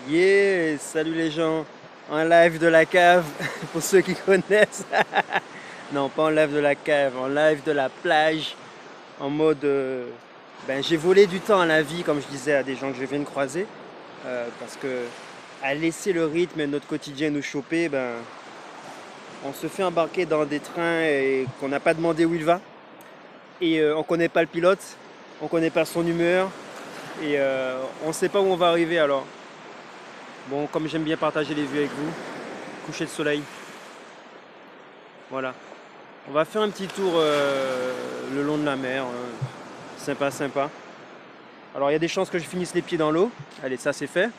Yeah, salut les gens, en live de la cave, pour ceux qui connaissent. Non, pas en live de la cave, en live de la plage, en mode... ben, j'ai volé du temps à la vie, comme je disais à des gens que je viens de croiser, parce que à laisser le rythme et notre quotidien nous choper, ben, on se fait embarquer dans des trains et qu'on n'a pas demandé où il va, et on connaît pas le pilote, on connaît pas son humeur, et on sait pas où on va arriver alors. Bon, comme j'aime bien partager les vues avec vous, coucher de soleil, voilà. On va faire un petit tour le long de la mer, sympa, sympa. Alors il y a des chances que je finisse les pieds dans l'eau, allez ça c'est fait,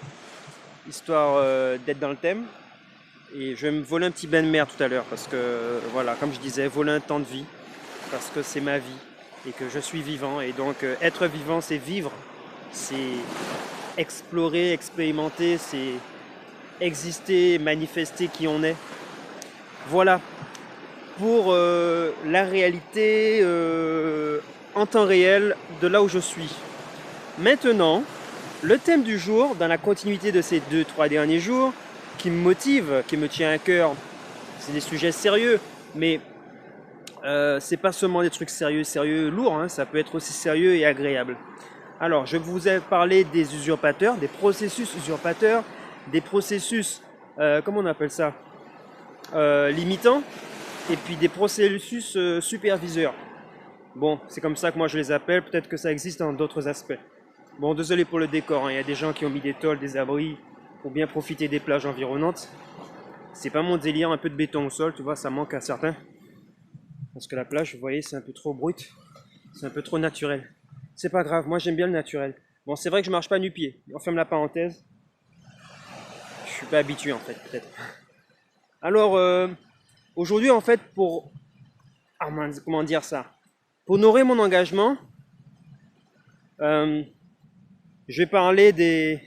histoire d'être dans le thème. Et je vais me voler un petit bain de mer tout à l'heure, parce que voilà, comme je disais, voler un temps de vie, parce que c'est ma vie, et que je suis vivant, et donc être vivant c'est vivre, c'est explorer, expérimenter, c'est exister, manifester qui on est. Voilà, pour la réalité en temps réel de là où je suis. Maintenant, le thème du jour, dans la continuité de ces 2-3 derniers jours, qui me motive, qui me tient à cœur, c'est des sujets sérieux, mais c'est pas seulement des trucs sérieux, sérieux, lourds, hein, ça peut être aussi sérieux et agréable. Alors, je vous ai parlé des usurpateurs, des processus usurpateurs, des processus, comment on appelle ça, limitants, et puis des processus superviseurs. Bon, c'est comme ça que moi je les appelle, peut-être que ça existe dans d'autres aspects. Bon, désolé pour le décor, hein. Il y a des gens qui ont mis des tôles, des abris, pour bien profiter des plages environnantes. C'est pas mon délire, un peu de béton au sol, tu vois, ça manque à certains. Parce que la plage, vous voyez, c'est un peu trop brut, c'est un peu trop naturel. C'est pas grave, moi j'aime bien le naturel. Bon, c'est vrai que je marche pas nu-pied, on ferme la parenthèse. Je suis pas habitué en fait, peut-être. Alors, aujourd'hui en fait, pour... Ah, comment dire ça? Pour honorer mon engagement, euh, je vais parler de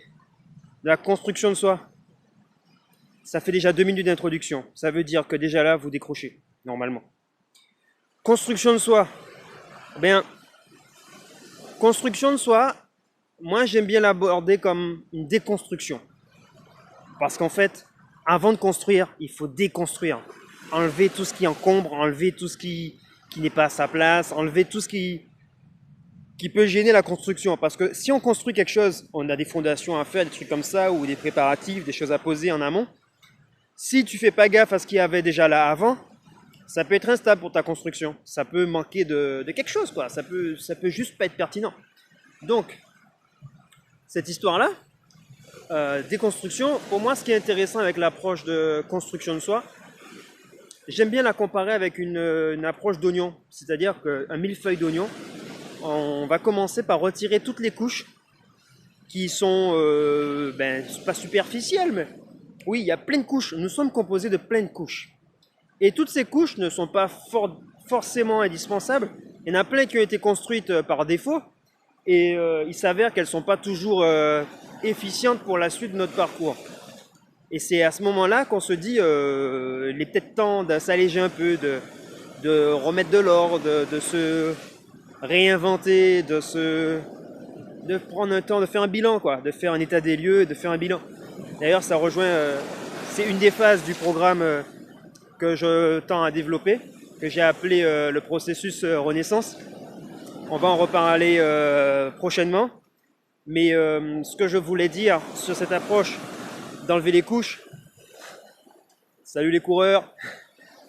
la construction de soi. Ça fait déjà 2 minutes d'introduction. Ça veut dire que déjà là, vous décrochez, normalement. Construction de soi. Eh bien, construction de soi, moi j'aime bien l'aborder comme une déconstruction. Parce qu'en fait, avant de construire, il faut déconstruire. Enlever tout ce qui encombre, enlever tout ce qui n'est pas à sa place, enlever tout ce qui peut gêner la construction. Parce que si on construit quelque chose, on a des fondations à faire, des trucs comme ça, ou des préparatifs, des choses à poser en amont. Si tu fais pas gaffe à ce qu'il y avait déjà là avant, ça peut être instable pour ta construction. Ça peut manquer de quelque chose, quoi. Ça peut juste pas être pertinent. Donc, cette histoire-là, déconstruction, pour moi, ce qui est intéressant avec l'approche de construction de soi, j'aime bien la comparer avec une approche d'oignon. C'est-à-dire qu'un millefeuille d'oignon, on va commencer par retirer toutes les couches qui sont, ben, pas superficielles, mais oui, il y a plein de couches. Nous sommes composés de plein de couches. Et toutes ces couches ne sont pas forcément indispensables. Il y en a plein qui ont été construites par défaut. Et il s'avère qu'elles ne sont pas toujours efficientes pour la suite de notre parcours. Et c'est à ce moment-là qu'on se dit, il est peut-être temps de s'alléger un peu, de remettre de l'ordre, de se réinventer, de prendre un temps, de faire un bilan, quoi, de faire un état des lieux, de faire un bilan. D'ailleurs, ça rejoint, c'est une des phases du programme que je tends à développer, que j'ai appelé le processus Renaissance. On va en reparler prochainement. Mais ce que je voulais dire sur cette approche d'enlever les couches, salut les coureurs,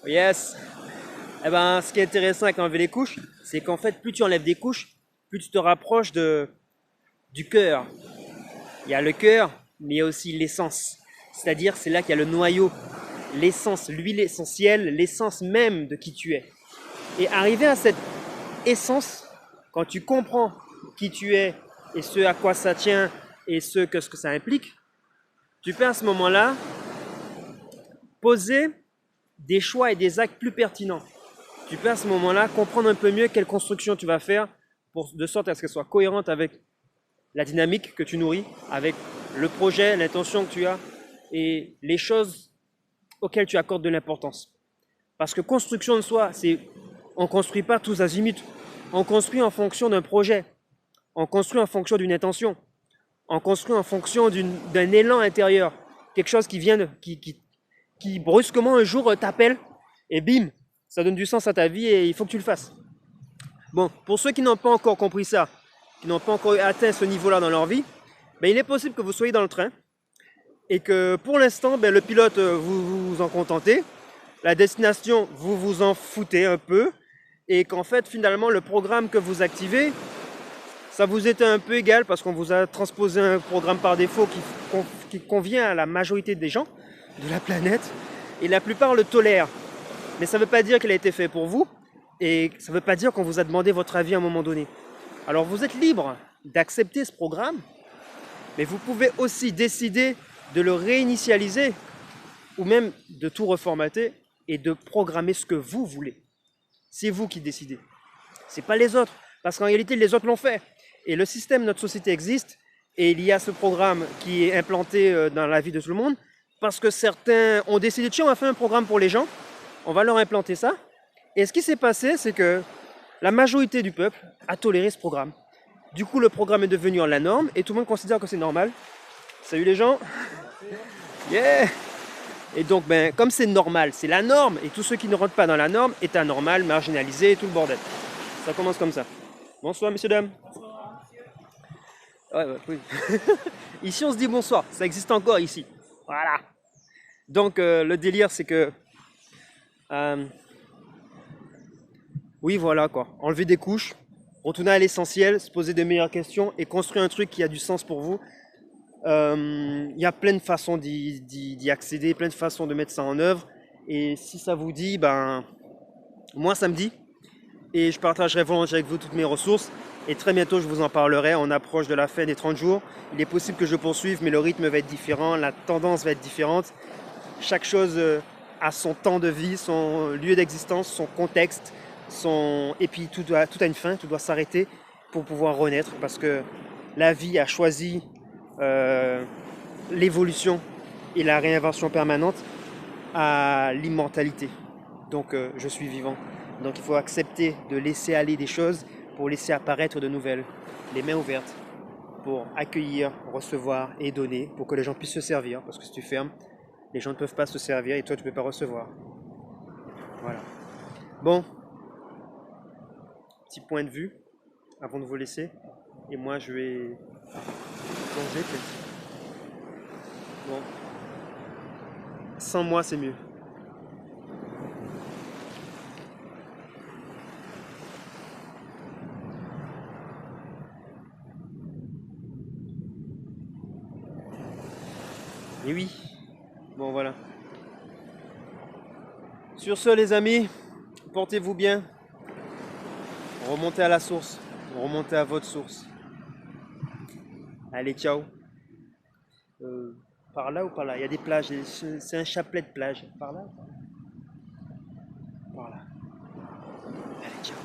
yes. Eh ben, ce qui est intéressant avec enlever les couches, c'est qu'en fait, plus tu enlèves des couches, plus tu te rapproches du cœur. Il y a le cœur, mais il y a aussi l'essence. C'est-à-dire, c'est là qu'il y a le noyau, l'essence, l'huile essentielle, l'essence même de qui tu es. Et arriver à cette essence, quand tu comprends qui tu es et ce à quoi ça tient et ce que ça implique, tu peux à ce moment-là poser des choix et des actes plus pertinents. Tu peux à ce moment-là comprendre un peu mieux quelle construction tu vas faire de sorte à ce qu'elle soit cohérente avec la dynamique que tu nourris, avec le projet, l'intention que tu as et les choses auxquelles tu accordes de l'importance. Parce que construction de soi, c'est on ne construit pas tous azimuts. On construit en fonction d'un projet. On construit en fonction d'une intention. on construit en fonction d'un élan intérieur. Quelque chose qui vient qui brusquement un jour t'appelle et bim, ça donne du sens à ta vie et il faut que tu le fasses. Bon, pour ceux qui n'ont pas encore compris ça, qui n'ont pas encore atteint ce niveau-là dans leur vie, ben, il est possible que vous soyez dans le train et que pour l'instant, ben, le pilote, vous vous en contentez, la destination, vous vous en foutez un peu, et qu'en fait, finalement, le programme que vous activez, ça vous était un peu égal parce qu'on vous a transposé un programme par défaut qui convient à la majorité des gens de la planète, et la plupart le tolèrent. Mais ça ne veut pas dire qu'il a été fait pour vous, et ça ne veut pas dire qu'on vous a demandé votre avis à un moment donné. Alors vous êtes libre d'accepter ce programme, mais vous pouvez aussi décider de le réinitialiser, ou même de tout reformater, et de programmer ce que vous voulez. C'est vous qui décidez. C'est pas les autres, parce qu'en réalité, les autres l'ont fait. Et le système de notre société existe, et il y a ce programme qui est implanté dans la vie de tout le monde, parce que certains ont décidé, tiens, on va faire un programme pour les gens, on va leur implanter ça. Et ce qui s'est passé, c'est que la majorité du peuple a toléré ce programme. Du coup, le programme est devenu la norme, et tout le monde considère que c'est normal. Salut les gens. Yeah. Et donc, ben, comme c'est normal, c'est la norme, et tous ceux qui ne rentrent pas dans la norme est anormal, marginalisé, tout le bordel. Ça commence comme ça. Bonsoir, messieurs, dames. Ouais, oui. Ici, on se dit bonsoir. Ça existe encore ici. Voilà. Donc, le délire, c'est que... oui, voilà, quoi. Enlever des couches, retourner à l'essentiel, se poser de meilleures questions et construire un truc qui a du sens pour vous. Il y a plein de façons d'y accéder, plein de façons de mettre ça en œuvre. Et si ça vous dit, ben... moi, ça me dit. Et je partagerai volontiers avec vous toutes mes ressources. Et très bientôt, je vous en parlerai. On approche de la fin des 30 jours. Il est possible que je poursuive, mais le rythme va être différent. La tendance va être différente. Chaque chose a son temps de vie, son lieu d'existence, son contexte. Et puis tout a une fin, tout doit s'arrêter pour pouvoir renaître. Parce que la vie a choisi l'évolution et la réinvention permanente à l'immortalité. Donc je suis vivant. Donc il faut accepter de laisser aller des choses pour laisser apparaître de nouvelles. Les mains ouvertes pour accueillir, recevoir et donner pour que les gens puissent se servir. Parce que si tu fermes, les gens ne peuvent pas se servir et toi tu ne peux pas recevoir. Voilà. Bon. Petit point de vue avant de vous laisser. Et moi je vais plonger peut-être. Bon. Sans moi c'est mieux. Et oui, bon voilà. Sur ce les amis, portez-vous bien. Remontez à la source, remontez à votre source. Allez, ciao. Par là ou par là? Il y a des plages, c'est un chapelet de plage. Par là ou par là? Par là. Allez, ciao.